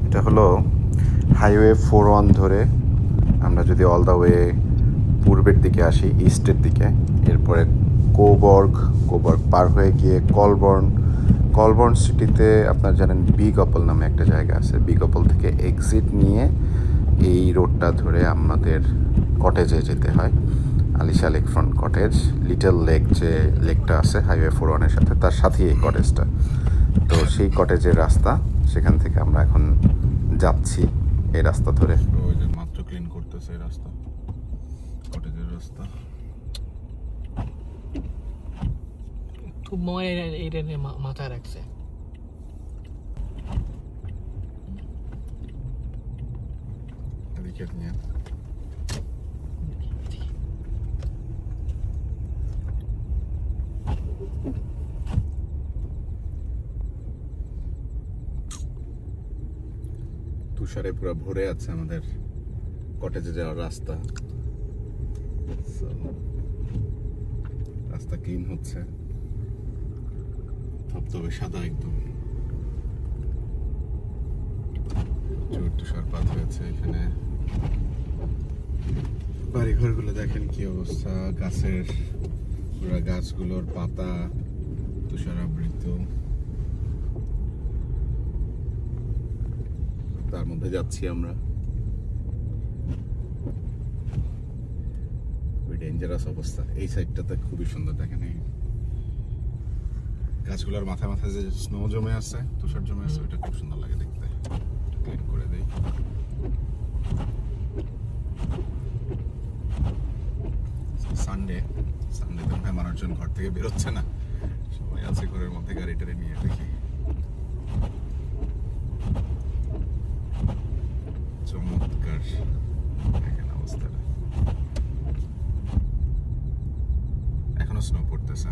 এটা হলো হাইওয়ে 4-1 ধরে আমরা যদি অল দ্য ওয়ে পূর্বের দিকে আসি, ইস্টের দিকে, এরপরে কোবর্গ পার হয়ে গিয়ে কলবর্ন সিটিতে আপনার জানেন বিগ অপল নামে একটা জায়গা আছে। বিগ অপল থেকে এক্সিট নিয়ে এই রোডটা ধরে আমাদের কটেজে যেতে হয়, Alisha lake front cottage. Little lake যে লেকটা আছে হাইওয়ে 4-1-এর সাথে, তার সাথেই এই কটেজটা। তো সেই কটেজের রাস্তা, সেখান থেকে আমরা এখন যাচ্ছি এই রাস্তা ধরে। ওই যে মাত্র ক্লিন করতেছে এই রাস্তা, কটেজের রাস্তা। খুব এটা নিয়ে মাথায় রাখছে। এদিকে নিয়ে তুষারে পুরো ভরে আছে আমাদের কটেজে যাওয়ার রাস্তা। রাস্তা ক্লিন হচ্ছে, ধবধবে সাদা একদম। তুষারপাত হয়েছে এখানে। বাড়িঘরগুলো দেখেন কি অবস্থা, পুরো গাছগুলোর পাতা তুষারাবৃত। তার মধ্যে যাচ্ছি আমরা। ডেঞ্জারাস অবস্থা। এই সাইডটাতে খুবই সুন্দর, দেখেন এই গাছগুলোর মাথায় মাথায় যে স্নো জমে আছে, তুষার জমে আছে, ওটা খুব সুন্দর লাগে দেখতে। ক্লিন করে দেই। সানডে তো ভাই মানুষজন ঘর থেকে বেরোচ্ছে না, সবাই আছে ঘরের মধ্যে গাড়ি টাড়ি নিয়ে। দেখি চমৎকার দেখেন অবস্থাটা। এখনো স্নো পড়তেছে।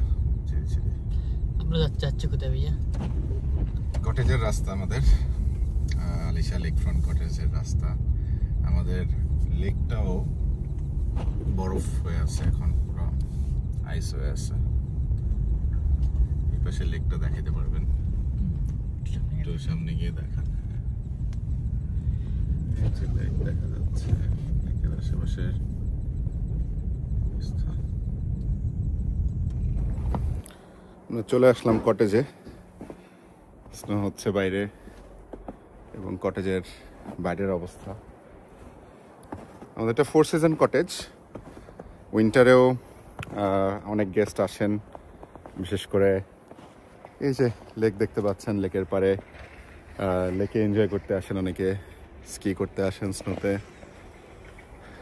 আমরা যাচ্ছি কোথায় ভাইয়া? কটেজের রাস্তা আমাদের, আলিশা লেক ফ্রন্ট কটেজের রাস্তা। আমাদের লেকটাও বরফ হয়ে আছে এখন, পুরো আইস হয়ে আছে। এই পাশে লেকটা দেখাতে পারবেন, একটু সামনে গিয়ে দেখান। লেক দেখা যাচ্ছে, লেকের আশেপাশের অবস্থা। চলে আসলাম কটেজে। স্নো হচ্ছে বাইরে এবং কটেজের বাইরের অবস্থা। আমাদের একটা 4 সিজন কটেজ। উইন্টারেও অনেক গেস্ট আসেন, বিশেষ করে এই যে লেক দেখতে পাচ্ছেন, লেকের পাড়ে লেকে এনজয় করতে আসেন অনেকে, স্কি করতে আসেন স্নোতে।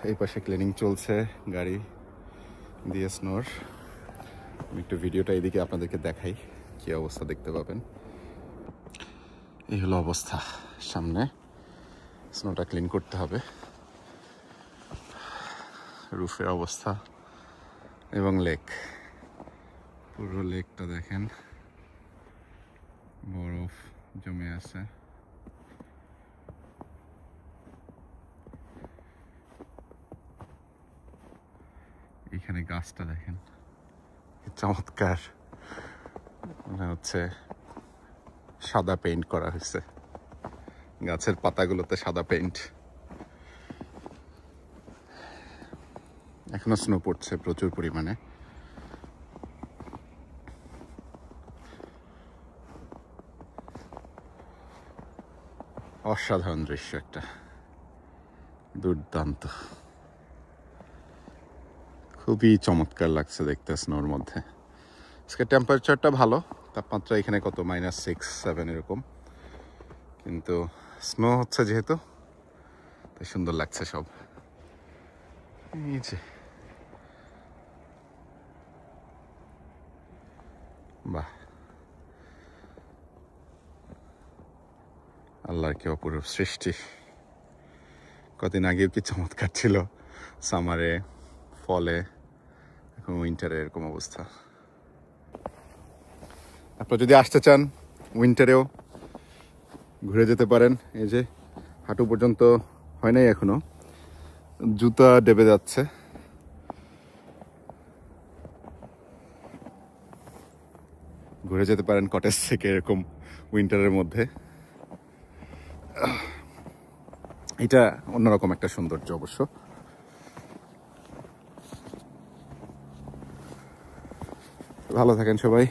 এই পাশে ক্লিনিং চলছে গাড়ি দিয়ে স্নোর। আমি একটু ভিডিওটা এদিকে আপনাদেরকে দেখাই, কি অবস্থা দেখতে পাবেন। এই হলো অবস্থা, সামনে স্নোটা ক্লিন করতে হবে। রুফের অবস্থা এবং লেক, পুরো লেকটা দেখেন বরফ জমে আছে। এখানে গাছটা দেখেন চমৎকার, মনে হচ্ছে সাদা পেইন্ট করা হয়েছে, গাছের পাতাগুলোতে সাদা পেইন্ট। এখনো স্নো পড়ছে প্রচুর পরিমাণে। অসাধারণ দৃশ্য একটা, দুর্দান্ত, খুবই চমৎকার লাগছে দেখতে স্নোর মধ্যে। আজকে টেম্পারেচারটা ভালো, তাপমাত্রা এখানে কত -6-7 এরকম, কিন্তু স্নো হচ্ছে যেহেতু তাই সুন্দর লাগছে সব। এই যে বাহ, আল্লাহর কি অপরূপ সৃষ্টি। কদিন আগেও কি চমৎকার ছিল, সামারে, ফলে, এখন উইন্টারে এরকম অবস্থা। আপনারা যদি আসতে চান উইন্টারেও ঘুরে যেতে পারেন। এই যে হাঁটু পর্যন্ত হয় নাই এখনো, জুতা ডেবে যাচ্ছে। ঘুরে যেতে পারেন কটেজ থেকে এরকম উইন্টারের মধ্যে। এটা অন্যরকম একটা সৌন্দর্য অবশ্য। ভালো থাকেন সবাই।